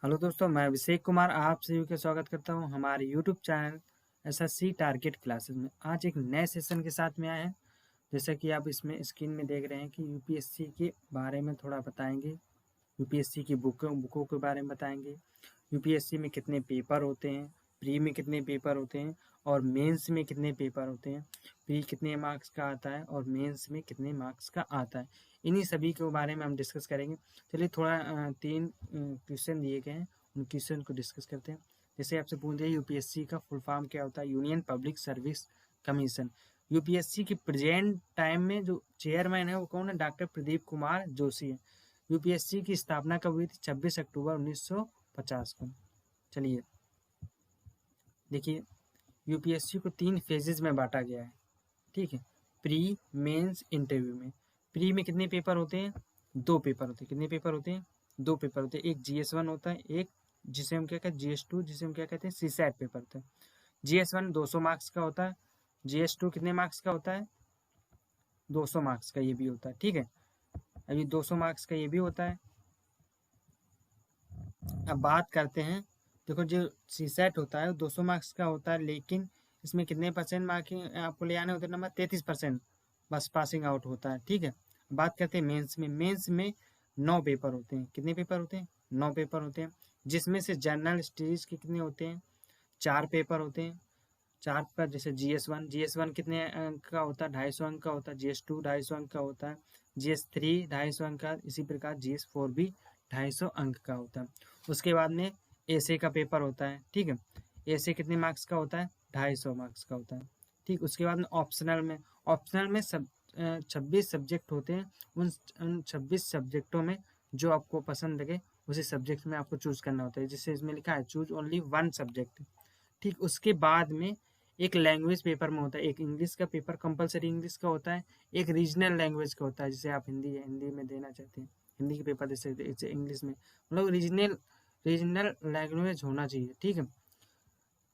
Hello दोस्तों, मैं अभिषेक कुमार आप सभी का स्वागत करता हूं हमारे YouTube channel SSC target classes में। आज एक नए सेशन के साथ में आए हैं। जैसा कि आप इसमें स्क्रीन में देख रहे हैं कि यूपीएससी के बारे में थोड़ा बताएंगे, यूपीएससी की बुकों के बारे में बताएंगे, यूपीएससी में कितने पेपर होते हैं, प्री में कितने पेपर होते हैं और मेंस में कितने पेपर होते हैं, प्री कितने मार्क्स का आता है और मेंस में कितने मार्क्स का आता है। इन्हीं सभी के बारे में हम डिस्कस करेंगे। चलिए थोड़ा 3 क्वेश्चन दिए गए हैं, उन क्वेश्चन को डिस्कस करते हैं। जैसे आपसे पूछ दिया यूपीएससी का फुल फॉर्म क्या होता है, union public service commission. UPSC की प्रेजेंट टाइम में जो चेयरमैन है वो कौन है? डॉक्टर प्रदीप कुमार जोशी है। यूपीएससी की स्थापना कब हुई थी? 26 अक्टूबर 1950 को। चलिए देखिए, यूपीएससी को 3 फेजेज में बांटा गया है। ठीक है, प्री मेंस इंटरव्यू में। प्री में कितने पेपर होते हैं? 2 पेपर होते हैं। कितने पेपर होते हैं? 2 पेपर होते हैं। एक GS1 होता है, एक जिसे हम क्या कहते हैं GS2, जिसे हम क्या कहते हैं CSAT पेपर होता है। GS1 200 मार्क्स का होता है, GS2 कितने मार्क्स का होता है? 200 मार्क्स का ये भी होता है। ठीक है, अभी 200 मार्क्स का ये भी होता है। अब बात करते हैं, देखो जो CSAT होता है 200 मार्क्स का होता है, लेकिन इसमें कितने परसेंट मार्किंग आपको ले आने होते हैं? नंबर 33% बस पासिंग आउट होता है। ठीक है, बात करते हैं मेंस में। मेंस में 9 पेपर होते हैं। कितने पेपर होते हैं? 9 पेपर होते हैं, जिसमें से जनरल स्टडीज के कितने होते हैं? 4 पेपर होते हैं। 4 पर जैसे GS1 कितने अंक का होता है? 250 अंक का होता है। GS2 250 अंक का होता है। GS3 250 अंक का, इसी प्रकार GS4 भी 250 अंक का होता है। उसके बाद में ऐसे का पेपर होता है। ठीक है, ऐसे कितने मार्क्स का होता है? 250 मार्क्स का होता है। ठीक, उसके बाद में ऑप्शनल में 26 सब्जेक्ट होते हैं। उन 26 सब्जेक्टों में जो आपको पसंद लगे उसी सब्जेक्ट में आपको चूज करना होता है। जिससे इसमें लिखा है चूज ओनली 1 सब्जेक्ट। ठीक, उसके बाद में एक लैंग्वेज पेपर में होता है। एक इंग्लिश का पेपर कंपलसरी इंग्लिश का होता है, एक रीजनल लैंग्वेज का होता है। जैसे आप हिंदी में देना चाहते हैं, हिंदी के पेपर जैसे इंग्लिश में, मतलब रीजनल लैंग्वेज होना चाहिए। ठीक है,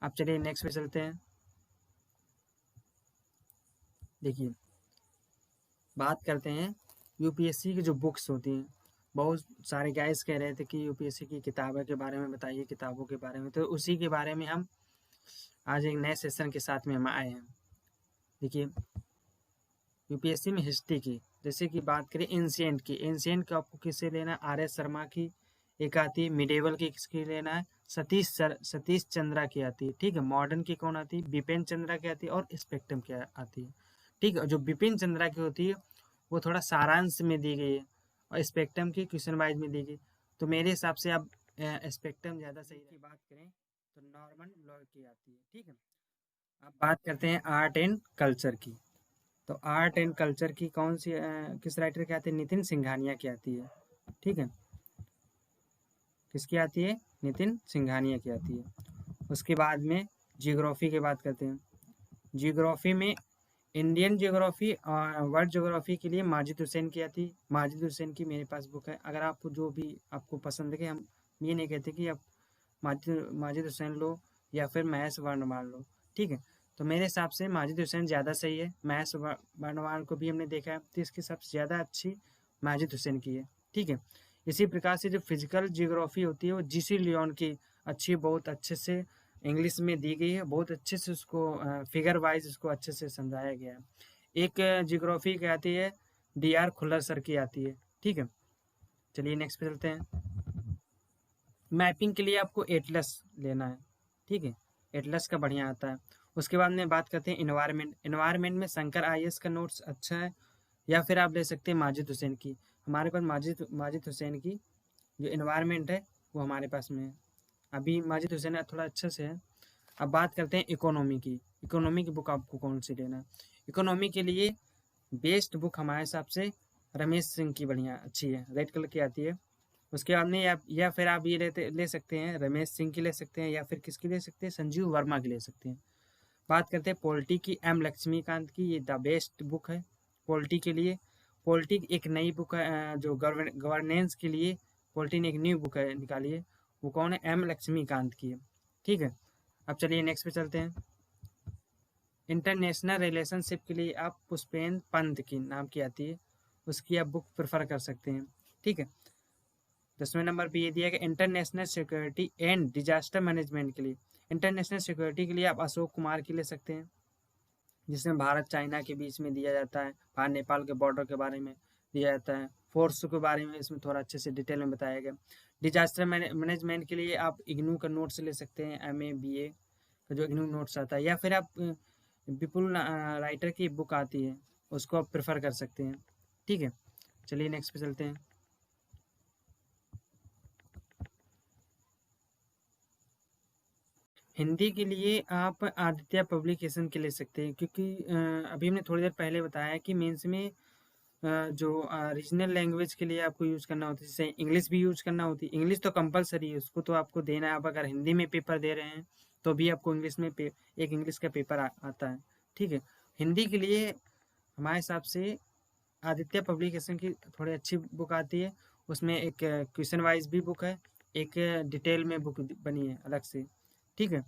आप चलिए नेक्स्ट पे चलते हैं। देखिए, बात करते हैं यूपीएससी की जो बुक्स होती हैं। बहुत सारे गाइस कह रहे थे कि यूपीएससी की किताबों के बारे में बताइए, किताबों के बारे में, तो उसी के बारे में हम आज एक नए सेशन के साथ में हम आए हैं। देखिए, यूपीएससी में हिस्ट्री की जैसे कि बात करें एंशिएंट का आपको किससे लेना है? RS शर्मा की एक आती है। मिडेवल की किसकी लेना है? सतीश चंद्रा की आती है। ठीक है, मॉडर्न की कौन आती है? बिपिन चंद्रा की आती है और स्पेक्ट्रम की आती है। ठीक है, जो बिपिन चंद्रा की होती है वो थोड़ा सारांश में दी गई है और स्पेक्ट्रम की क्वेश्चन वाइज में दी गई। तो मेरे हिसाब से अब स्पेक्ट्रम ज़्यादा सही की बात करें तो नॉर्मन लॉ की आती है। ठीक है, अब बात करते हैं आर्ट एंड कल्चर की। तो आर्ट एंड कल्चर की कौन सी किस राइटर की आती है? नितिन सिंघानिया की आती है। ठीक है, किसकी आती है? नितिन सिंघानिया की आती है। उसके बाद में जियोग्राफी की बात करते हैं। जियोग्राफी में इंडियन जियोग्राफी और वर्ल्ड जियोग्राफी के लिए माजिद हुसैन की आती है। माजिद हुसैन की मेरे पास बुक है। अगर आपको जो भी आपको पसंद है, हम ये नहीं कहते कि आप माजिद हुसैन लो या फिर महेश वर्णमाल लो। ठीक है, तो मेरे हिसाब से माजिद हुसैन ज़्यादा सही है। महेश वर्णमाल को भी हमने देखा है, तो इसकी सबसे ज़्यादा अच्छी माजिद हुसैन की है। ठीक है, इसी प्रकार से जो फिजिकल जियोग्राफी होती है वो GC लियोन की अच्छी, बहुत अच्छे से इंग्लिश में दी गई है। बहुत अच्छे से उसको फिगर वाइज उसको अच्छे से समझाया गया है। एक जियोग्राफी की आती है DR खुल्लर सर की आती है। ठीक है, चलिए नेक्स्ट पे चलते हैं। मैपिंग के लिए आपको एटलस लेना है। ठीक है, एटलस का बढ़िया आता है। उसके बाद में बात करते हैं इन्वायरमेंट में शंकर IAS का नोट्स अच्छा है, या फिर आप ले सकते हैं माजिद हुसैन की। हमारे पास माजिद हुसैन की जो इन्वायरमेंट है वो हमारे पास में है। अभी माजिद हुसैन थोड़ा अच्छे से है। अब बात करते हैं इकोनॉमी की। इकोनॉमी की बुक आपको कौन सी लेना है? इकोनॉमी के लिए बेस्ट बुक हमारे हिसाब से रमेश सिंह की बढ़िया अच्छी है, रेड कलर की आती है। उसके बाद में या फिर आप ये ले सकते हैं, रमेश सिंह की ले सकते हैं, या फिर किसकी ले सकते हैं? संजीव वर्मा की ले सकते हैं। बात करते हैं पॉलिटी की, M लक्ष्मीकांत की, ये द बेस्ट बुक है पॉलिटी के लिए। पॉलिटी एक नई बुक है जो गवर्नेंस के लिए पॉलिटी ने एक न्यू बुक है निकाली है, वो कौन है? M लक्ष्मीकांत की है। ठीक है, अब चलिए नेक्स्ट पे चलते हैं। इंटरनेशनल रिलेशनशिप के लिए आप पुष्पेन पंत की नाम की आती है, उसकी आप बुक प्रेफर कर सकते हैं। ठीक है, 10वें नंबर पे ये दिया गया international security and disaster management के लिए। इंटरनेशनल सिक्योरिटी के लिए आप अशोक कुमार की ले सकते हैं, जिसमें भारत चाइना के बीच में दिया जाता है, भारत नेपाल के बॉर्डर के बारे में दिया जाता है, फोर्स के बारे में इसमें थोड़ा अच्छे से डिटेल में बताया गया। डिजास्टर मैनेजमेंट के लिए आप इग्नू का नोट्स ले सकते हैं, MA BA का जो इग्नू नोट्स आता है, या फिर आप विपुल राइटर की बुक आती है उसको आप प्रेफर कर सकते हैं। ठीक है, चलिए नेक्स्ट पे चलते हैं। हिंदी के लिए आप आदित्य पब्लिकेशन के ले सकते हैं, क्योंकि अभी हमने थोड़ी देर पहले बताया कि मेंस में जो रीजनल लैंग्वेज के लिए आपको यूज़ करना होता है, जैसे इंग्लिश भी यूज़ करना होती है। इंग्लिश तो कंपलसरी है, उसको तो आपको देना है। आप अगर हिंदी में पेपर दे रहे हैं तो भी आपको इंग्लिश में एक इंग्लिश का पेपर आता है। ठीक है, हिंदी के लिए हमारे हिसाब से आदित्य पब्लिकेशन की थोड़ी अच्छी बुक आती है। उसमें एक क्वेश्चन वाइज भी बुक है, एक डिटेल में बुक बनी है अलग से। ठीक है,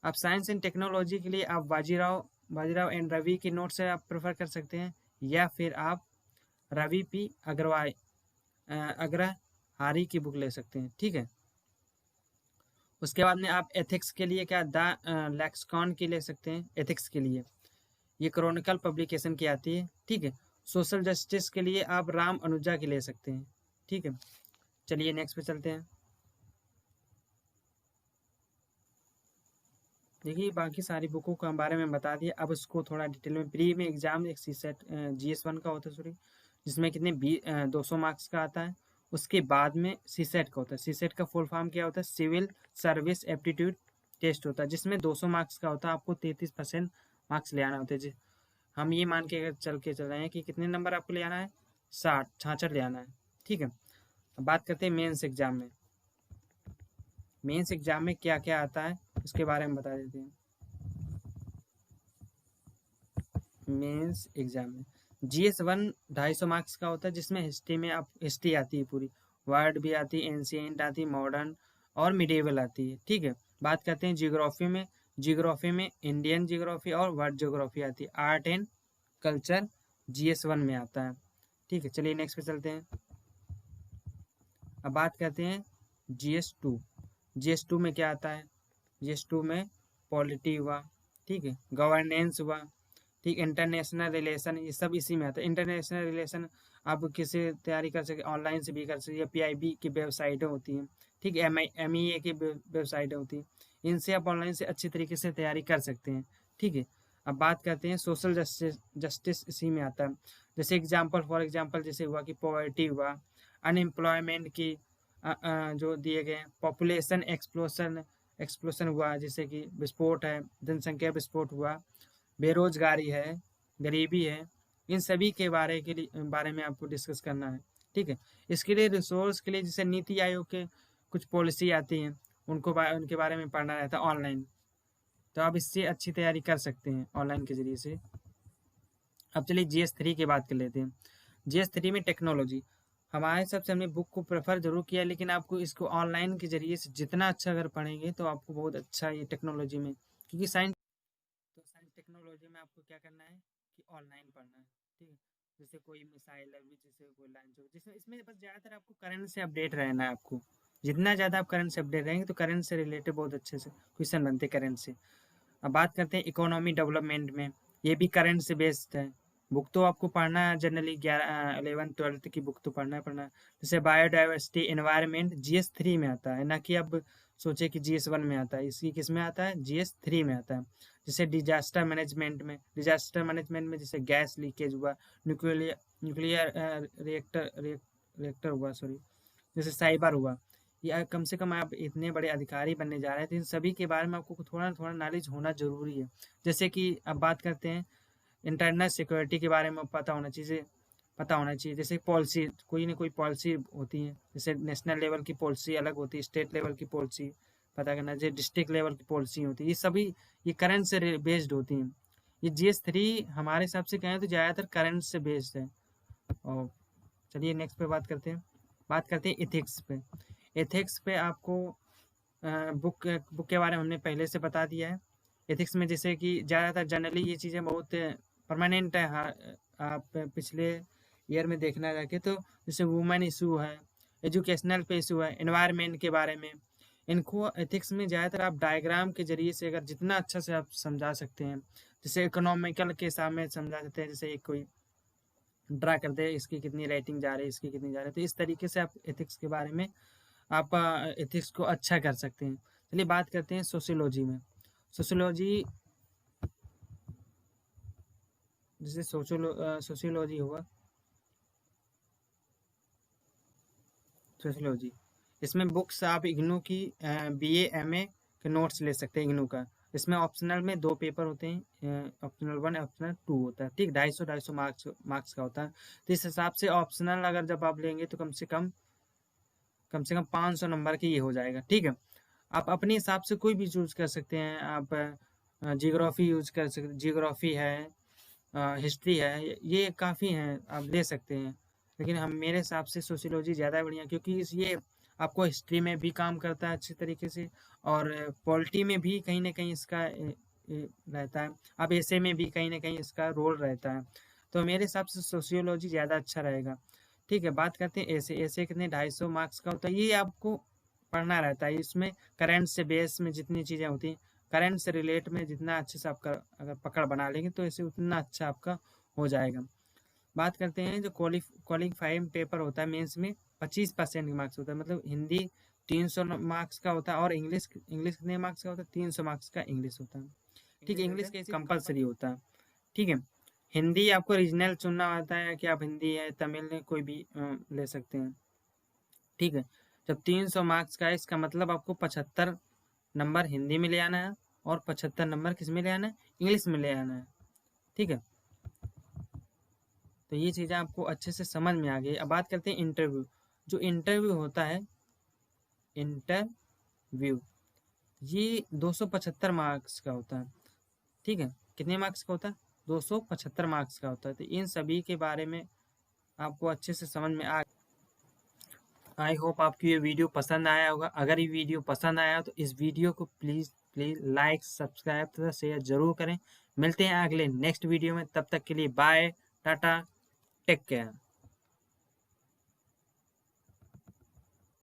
आप साइंस एंड टेक्नोलॉजी के लिए आप बाजीराव एंड रवि के नोट्स से आप प्रेफर कर सकते हैं, या फिर आप रवि पी अग्रहारी की बुक ले सकते हैं। ठीक है, उसके बाद में आप एथिक्स के लिए क्या द लेक्सिकॉन की ले सकते हैं। एथिक्स के लिए ये क्रॉनिकल पब्लिकेशन की आती है। ठीक है, सोशल जस्टिस के लिए आप राम अनुजा की ले सकते हैं। ठीक है, चलिए नेक्स्ट पे चलते हैं। देखिए बाकी सारी बुकों के बारे में बता दिया, अब उसको थोड़ा डिटेल में। प्री में एग्जाम एक CSET GS1 का होता है, सॉरी, जिसमें कितने 200 मार्क्स का आता है। उसके बाद में CSET का होता है। CSET का फुल फॉर्म क्या होता है? सिविल सर्विस एप्टीट्यूड टेस्ट होता है, जिसमें 200 मार्क्स का होता है। आपको 33% मार्क्स ले आना होते हैं। हम ये मान के चल रहे हैं कि कितने नंबर आपको ले आना है? 66 ले आना है। ठीक है, अब बात करते हैं मेंस एग्जाम में। मेंस एग्जाम में क्या क्या आता है उसके बारे में बता देते हैं। मेंस एग्जाम में GS1 250 मार्क्स का होता है, जिसमें हिस्ट्री में आप हिस्ट्री आती है पूरी, वर्ड भी आती है, एंशिएंट आती है, मॉडर्न और मिडिएवल आती है। ठीक है, बात करते हैं जियोग्राफी में इंडियन जियोग्राफी और वर्ल्ड जियोग्राफी आती है। आर्ट एंड कल्चर GS1 में आता है। ठीक है, चलिए नेक्स्ट पे चलते हैं। अब बात करते हैं GS2। GS2 में क्या आता है? GS2 में पॉलिटी हुआ, ठीक है, गवर्नेंस हुआ, ठीक, इंटरनेशनल रिलेशन, ये सब इसी में आता है। इंटरनेशनल रिलेशन आप किसी तैयारी कर सकते, ऑनलाइन से भी कर सकते, या PIB की वेबसाइटें होती हैं। ठीक है, MEA की वेबसाइटें होती हैं, इनसे आप ऑनलाइन से अच्छी तरीके से तैयारी कर सकते हैं। ठीक है, अब बात करते हैं सोशल जस्टिस इसी में आता है। जैसे फॉर एग्जाम्पल जैसे हुआ कि पॉवर्टी हुआ, अनएम्प्लॉयमेंट की जो दिए गए, पॉपुलेशन एक्सप्लोशन हुआ, जैसे कि विस्फोट है, जनसंख्या विस्फोट हुआ, बेरोजगारी है, गरीबी है, इन सभी के बारे में आपको डिस्कस करना है। ठीक है, इसके लिए रिसोर्स के लिए जैसे नीति आयोग के कुछ पॉलिसी आती हैं, उनके बारे में पढ़ना रहता है ऑनलाइन, तो आप इससे अच्छी तैयारी कर सकते हैं ऑनलाइन के जरिए से। अब चलिए GS3 की बात कर लेते हैं। GS3 में टेक्नोलॉजी, हमारे हिसाब से हमने बुक को प्रेफर जरूर किया, लेकिन आपको इसको ऑनलाइन के जरिए से जितना अच्छा अगर पढ़ेंगे तो आपको बहुत अच्छा ये टेक्नोलॉजी में, क्योंकि साइंस टेक्नोलॉजी में आपको क्या करना है कि ऑनलाइन पढ़ना है। ठीक है, जैसे कोई मिसाइल है, जैसे कोई लॉन्च हो, जिसमें इसमें बस ज़्यादातर आपको करंट से अपडेट रहना है। आपको जितना ज़्यादा आप करंट से अपडेट रहेंगे तो करंट से रिलेटेड बहुत अच्छे से क्वेश्चन बनते हैं करंट से। अब बात करते हैं इकोनॉमी डेवलपमेंट में, ये भी करंट से बेस्ड है। बुक तो आपको पढ़ना है जनरली 11th-12th की बुक तो पढ़ना है। जैसे बायोडाइवर्सिटी एनवायरनमेंट GS3 में आता है, ना कि अब सोचे कि GS1 में आता है। इसकी किस में आता है? GS3 में आता है। जैसे डिजास्टर मैनेजमेंट में जैसे गैस लीकेज हुआ, न्यूक्लियर रिएक्टर हुआ, सॉरी, जैसे साइबर हुआ, या कम से कम आप इतने बड़े अधिकारी बनने जा रहे हैं तो इन सभी के बारे में आपको थोड़ा थोड़ा नॉलेज होना जरूरी है। जैसे कि अब बात करते हैं इंटरनल सिक्योरिटी के बारे में पता होना चाहिए। जैसे पॉलिसी, कोई ना कोई पॉलिसी होती है, जैसे नेशनल लेवल की पॉलिसी अलग होती है, स्टेट लेवल की पॉलिसी पता करना, जैसे डिस्ट्रिक्ट लेवल की पॉलिसी होती है, ये सभी ये करंट से बेस्ड होती हैं। ये GS3 हमारे हिसाब से कहें तो ज़्यादातर करंट से बेस्ड है। और चलिए नेक्स्ट पे बात करते हैं इथिक्स पे। एथिक्स पे आपको बुक के बारे में हमने पहले से बता दिया है। एथिक्स में जैसे कि ज़्यादातर जनरली ये चीज़ें बहुत परमानेंट है। हाँ, आप पिछले ईयर में देखना जाके तो जैसे वुमेन इशू है, एजुकेशनल पे इशू है, एनवायरनमेंट के बारे में। इनको एथिक्स में ज़्यादातर आप डायग्राम के ज़रिए से अगर जितना अच्छा से आप समझा सकते हैं, जैसे इकोनॉमिकल के सामने समझा सकते हैं, जैसे एक कोई ड्रा कर दे इसकी कितनी रेटिंग जा रही है, इसकी कितनी जा रही है, तो इस तरीके से आप एथिक्स के बारे में आप एथिक्स को अच्छा कर सकते हैं। चलिए बात करते हैं सोशियोलॉजी में। सोशियोलॉजी, जैसे सोशियोलॉजी हुआ, सोशियोलॉजी इसमें बुक्स आप इग्नू की BA MA के नोट्स ले सकते हैं इग्नू का। इसमें ऑप्शनल में 2 पेपर होते हैं, ऑप्शनल 1 ऑप्शनल 2 होता है, ठीक, 250 मार्क्स का होता है। तो इस हिसाब से ऑप्शनल अगर जब आप लेंगे तो कम से कम 500 नंबर की ये हो जाएगा, ठीक है। आप अपने हिसाब से कोई भी चूज कर सकते हैं, आप जियोग्राफी यूज कर सकते, जियोग्राफी है, हिस्ट्री है, ये काफ़ी हैं, आप ले सकते हैं। लेकिन हम मेरे हिसाब से सोशियोलॉजी ज़्यादा बढ़िया, क्योंकि ये आपको हिस्ट्री में भी काम करता है अच्छी तरीके से, और पॉलिटी में भी कहीं ना कहीं इसका रहता है, अब ऐसे में भी कहीं ना कहीं इसका रोल रहता है। तो मेरे हिसाब से सोशियोलॉजी ज़्यादा अच्छा रहेगा, ठीक है। बात करते हैं ऐसे, ऐसे कितने 250 मार्क्स का होता है, ये आपको पढ़ना रहता है। इसमें करंट से बेस में जितनी चीज़ें होती हैं, करंट से रिलेट में जितना अच्छे से आपका अगर पकड़ बना लेंगे तो ऐसे उतना अच्छा आपका हो जाएगा। बात करते हैं जो क्वालिफाइंग पेपर होता है मेंस में, 25% मार्क्स होता है, मतलब हिंदी 300 मार्क्स का होता है, और इंग्लिश कितने मार्क्स का होता है, 300 मार्क्स का इंग्लिश होता है, ठीक है। इंग्लिश के कंपलसरी होता है, ठीक है। हिंदी आपको रीजनल चुनना होता है कि आप हिंदी है तमिल है कोई भी ले सकते हैं, ठीक है। जब 300 मार्क्स का है, इसका मतलब आपको 75 नंबर हिंदी में ले आना है, और 75 नंबर किस में ले आना है, इंग्लिश में ले आना है, ठीक है। तो ये चीज़ें आपको अच्छे से समझ में आ गई। अब बात करते हैं इंटरव्यू। जो इंटरव्यू होता है, इंटरव्यू ये 275 मार्क्स का होता है, ठीक है। कितने मार्क्स का होता है, 275 मार्क्स का होता है। तो इन सभी के बारे में आपको अच्छे से समझ में आ, आई होप आपको ये वीडियो पसंद आया होगा। अगर ये वीडियो पसंद आया तो इस वीडियो को प्लीज़ लाइक सब्सक्राइब तथा शेयर जरूर करें। मिलते हैं अगले नेक्स्ट वीडियो में, तब तक के लिए बाय, टाटा, टेक केयर।